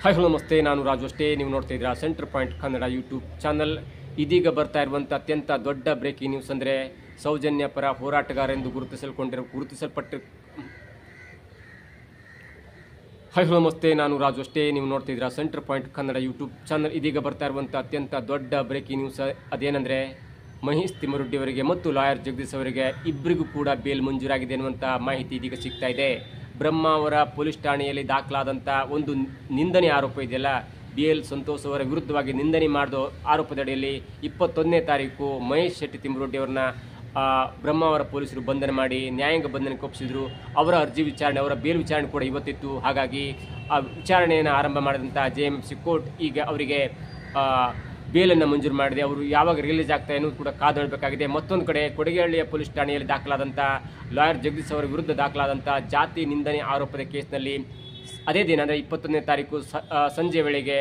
Hi hello ನಮಸ್ತೆ, ನಾನು ರಾಜು ಅಷ್ಟೇ. ನೀವು ನೋಡ್ತಾ ಇದ್ದೀರಾ centre point Kannada YouTube channel. ಇದೀಗ ಬರ್ತಾ ಇರುವಂಥ ಅತ್ಯಂತ ದೊಡ್ಡ ಬ್ರೇಕಿಂಗ್ ನ್ಯೂಸ್ ಅಂದರೆ ಸೌಜನ್ಯ ಪರ ಹೋರಾಟಗಾರ ಎಂದು ಗುರುತಿಸಲ್ಪಟ್ಟ ಹಾಯ್ ಹಲೋ ನಮಸ್ತೆ, ನಾನು ರಾಜು ಅಷ್ಟೇ. ನೀವು ನೋಡ್ತಾ ಇದ್ದೀರಾ centre point Kannada YouTube channel. ಇದೀಗ ಬರ್ತಾ ಇರುವಂಥ ಅತ್ಯಂತ ದೊಡ್ಡ ಬ್ರೇಕಿಂಗ್ ನ್ಯೂಸ್ ಅದೇನೆಂದರೆ ಮಹೇಶ್ ತಿಮ್ಮರೊಡ್ಡಿ ಅವರಿಗೆ ಮತ್ತು ಲಾಯರ್ ಜಗದೀಶ್ ಅವರಿಗೆ ಇಬ್ಬರಿಗೂ ಕೂಡ ಬೇಲ್ ಮಂಜೂರಾಗಿದೆ ಎನ್ನುವಂಥ ಮಾಹಿತಿ ಇದೀಗ ಸಿಗ್ತಾ ಇದೆ. ಬ್ರಹ್ಮಾವರ ಪೊಲೀಸ್ ಠಾಣೆಯಲ್ಲಿ ದಾಖಲಾದಂಥ ಒಂದು ನಿಂದನೆ ಆರೋಪ ಇದೆಯಲ್ಲ, BL ಸಂತೋಷ್ ಅವರ ವಿರುದ್ಧವಾಗಿ ನಿಂದನೆ ಮಾಡಿದ ಆರೋಪದಡಿಯಲ್ಲಿ 21ನೇ ತಾರೀಕು ಮಹೇಶ್ ಶೆಟ್ಟಿ ತಿಮ್ಮರೊಡ್ಡಿ ಅವರನ್ನ ಬ್ರಹ್ಮಾವರ ಪೊಲೀಸರು ಬಂಧನ ಮಾಡಿ ನ್ಯಾಯಾಂಗ ಬಂಧನಕ್ಕೆ ಒಪ್ಪಿಸಿದ್ರು. ಅವರ ಅರ್ಜಿ ವಿಚಾರಣೆ, ಅವರ ಬೇಲ್ ವಿಚಾರಣೆ ಕೂಡ ಇವತ್ತಿತ್ತು. ಹಾಗಾಗಿ ಆ ವಿಚಾರಣೆಯನ್ನು ಆರಂಭ ಮಾಡಿದಂಥ JMFC ಕೋರ್ಟ್ ಈಗ ಅವರಿಗೆ ಬೇಲನ್ನು ಮಂಜೂರು ಮಾಡಿದೆ. ಅವರು ಯಾವಾಗ ರಿಲೀಸ್ ಆಗ್ತಾರೆ ಅನ್ನೋದು ಕೂಡ ಕಾದು ನೋಡಬೇಕಾಗಿದೆ. ಮತ್ತೊಂದು ಕಡೆ ಕೊಡಗೇಹಳ್ಳಿಯ ಪೊಲೀಸ್ ಠಾಣೆಯಲ್ಲಿ ದಾಖಲಾದಂಥ ಲಾಯರ್ ಜಗದೀಶ್ ಅವರ ವಿರುದ್ಧ ದಾಖಲಾದಂಥ ಜಾತಿ ನಿಂದನೆ ಆರೋಪದ ಕೇಸ್ನಲ್ಲಿ ಅದೇ ದಿನ ಅಂದರೆ 21ನೇ ತಾರೀಕು ಸಂಜೆ ವೇಳೆಗೆ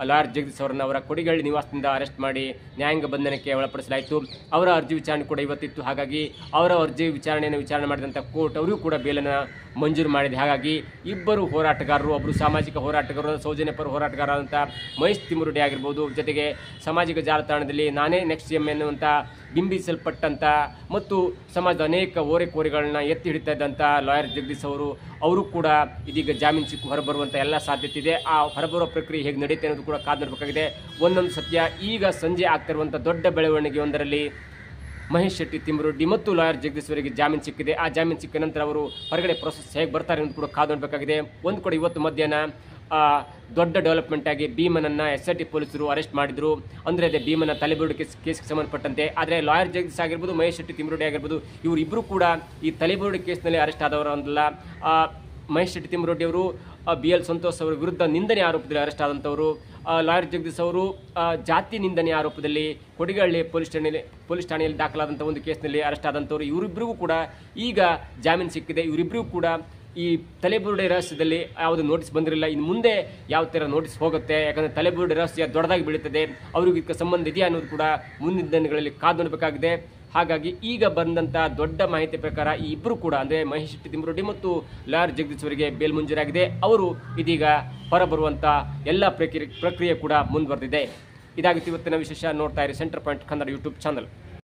ಲಾಯರ್ ಜಗದೀಶ್ ಅವರನ್ನು ಅವರ ಕೊಡಗೇಹಳ್ಳಿ ನಿವಾಸದಿಂದ ಅರೆಸ್ಟ್ ಮಾಡಿ ನ್ಯಾಯಾಂಗ ಬಂಧನಕ್ಕೆ ಒಳಪಡಿಸಲಾಯಿತು. ಅವರ ಅರ್ಜಿ ವಿಚಾರಣೆ ಕೂಡ ಇವತ್ತಿತ್ತು. ಹಾಗಾಗಿ ಅವರ ಅರ್ಜಿ ವಿಚಾರಣೆ ಮಾಡಿದಂಥ ಕೋರ್ಟ್ ಅವರಿಗೂ ಕೂಡ ಬೇಲನ್ನು ಮಂಜೂರು ಮಾಡಿದೆ. ಹಾಗಾಗಿ ಇಬ್ಬರು ಹೋರಾಟಗಾರರು, ಒಬ್ಬರು ಸಾಮಾಜಿಕ ಹೋರಾಟಗಾರರು, ಸೌಜನ್ಯ ಪರ ಹೋರಾಟಗಾರರಾದಂಥ ಮಹೇಶ್ ತಿಮ್ಮರೊಡ್ಡಿ ಆಗಿರ್ಬೋದು, ಜೊತೆಗೆ ಸಾಮಾಜಿಕ ಜಾಲತಾಣದಲ್ಲಿ ನಾನೇ ನೆಕ್ಸ್ಟ್ CM ಎನ್ನುವಂಥ ಬಿಂಬಿಸಲ್ಪಟ್ಟಂಥ ಮತ್ತು ಸಮಾಜದ ಅನೇಕ ಓರೆಕೋರೆಗಳನ್ನ ಎತ್ತಿ ಹಿಡಿತಾ ಇದ್ದಂಥ ಲಾಯರ್ ಜಗದೀಶ್ ಅವರು ಕೂಡ ಇದೀಗ ಜಾಮೀನು ಸಿಕ್ಕು ಹೊರಬರುವಂಥ ಎಲ್ಲ ಸಾಧ್ಯತೆ ಇದೆ. ಆ ಹೊರಬರುವ ಪ್ರಕ್ರಿಯೆ ಹೇಗೆ ನಡೆಯುತ್ತೆ ಅನ್ನೋದು ಕೂಡ ಕಾದು ನೋಡಬೇಕಾಗಿದೆ. ಒಂದೊಂದು ಸತ್ಯ, ಈಗ ಸಂಜೆ ಆಗ್ತಿರುವಂಥ ದೊಡ್ಡ ಬೆಳವಣಿಗೆ ಒಂದರಲ್ಲಿ ಮಹೇಶ್ ಶೆಟ್ಟಿ ತಿಮ್ಮರೊಡ್ಡಿ ಮತ್ತು ಲಾಯರ್ ಜಗದೀಶ್ ಅವರಿಗೆ ಜಾಮೀನು ಸಿಕ್ಕಿದೆ. ಆ ಜಾಮೀನು ಸಿಕ್ಕ ನಂತರ ಅವರು ಹೊರಗಡೆ ಪ್ರೊಸೆಸ್ ಹೇಗೆ ಬರ್ತಾರೆ ಅನ್ನೋದು ಕೂಡ ಕಾದು ನೋಡಬೇಕಾಗಿದೆ. ಒಂದು ಕಡೆ ಇವತ್ತು ಮಧ್ಯಾಹ್ನ ದೊಡ್ಡ ಡೆವಲಪ್ಮೆಂಟ್ ಆಗಿ ಭೀಮನನ್ನು SIT ಪೊಲೀಸರು ಅರೆಸ್ಟ್ ಮಾಡಿದ್ರು. ಅಂದರೆ ಅದೇ ಭೀಮನ ತಲೆಬುರುಡೆ ಕೇಸ್ಗೆ ಸಂಬಂಧಪಟ್ಟಂತೆ. ಆದರೆ ಲಾಯರ್ ಜಗದೀಶ್ ಆಗಿರ್ಬೋದು, ಮಹೇಶ್ ಶೆಟ್ಟಿ ತಿಮ್ಮರೊಡ್ಡಿ ಆಗಿರ್ಬೋದು, ಇವರಿಬ್ಬರು ಕೂಡ ಈ ತಲೆಬುರುಡೆ ಕೇಸ್ನಲ್ಲಿ ಅರೆಸ್ಟ್ ಆದವರಲ್ಲ. ಮಹೇಶ್ ಶೆಟ್ಟಿ ತಿಮ್ಮರೊಡ್ಡಿ ಅವರು BL ಸಂತೋಷ್ ಅವರ ವಿರುದ್ಧ ನಿಂದನೆ ಆರೋಪದಲ್ಲಿ ಅರೆಸ್ಟ್ ಆದಂಥವರು. ಲಾಯರ್ ಜಗದೀಶ್ ಅವರು ಜಾತಿ ನಿಂದನೆ ಆರೋಪದಲ್ಲಿ ಕೊಡಗೇಹಳ್ಳಿ ಪೊಲೀಸ್ ಠಾಣೆಯಲ್ಲಿ ದಾಖಲಾದಂಥ ಒಂದು ಕೇಸ್ನಲ್ಲಿ ಅರೆಸ್ಟ್ ಆದಂಥವ್ರು. ಇವರಿಬ್ಬರಿಗೂ ಕೂಡ ಈಗ ಜಾಮೀನು ಸಿಕ್ಕಿದೆ. ಇವರಿಬ್ಬರಿಗೂ ಕೂಡ ಈ ತಲೆಬುರುಡೆ ರಹಸ್ಯದಲ್ಲಿ ಯಾವುದು ನೋಟಿಸ್ ಬಂದಿರಲಿಲ್ಲ. ಇನ್ನು ಮುಂದೆ ಯಾವ ಥರ ನೋಟಿಸ್ ಹೋಗುತ್ತೆ, ಯಾಕಂದರೆ ತಲೆಬುರುಡೆ ರಹಸ್ಯ ದೊಡ್ಡದಾಗಿ ಬೆಳೀತದೆ, ಅವ್ರಿಗೆ ಇದಕ್ಕೆ ಸಂಬಂಧ ಇದೆಯಾ ಅನ್ನೋದು ಕೂಡ ಮುಂದಿನ ದಿನಗಳಲ್ಲಿ ಕಾದು ನೋಡಬೇಕಾಗಿದೆ. ಹಾಗಾಗಿ ಈಗ ಬಂದಂಥ ದೊಡ್ಡ ಮಾಹಿತಿ ಪ್ರಕಾರ ಈ ಇಬ್ಬರು ಕೂಡ ಅಂದರೆ ಮಹೇಶ್ ಶೆಟ್ಟಿ ತಿಮ್ಮರೊಡ್ಡಿ ಮತ್ತು ಲಾಯರ್ ಜಗದೀಶ್ ಅವರಿಗೆ ಬೇಲ್ ಮಂಜೂರಾಗಿದೆ. ಅವರು ಇದೀಗ ಹೊರಬರುವಂಥ ಎಲ್ಲ ಪ್ರಕ್ರಿಯೆ ಕೂಡ ಮುಂದುವರೆದಿದೆ. ಇದಾಗಿತ್ತು ಇವತ್ತಿನ ವಿಶೇಷ. ನೋಡ್ತಾ ಇರಿ centre point Kannada YouTube channel.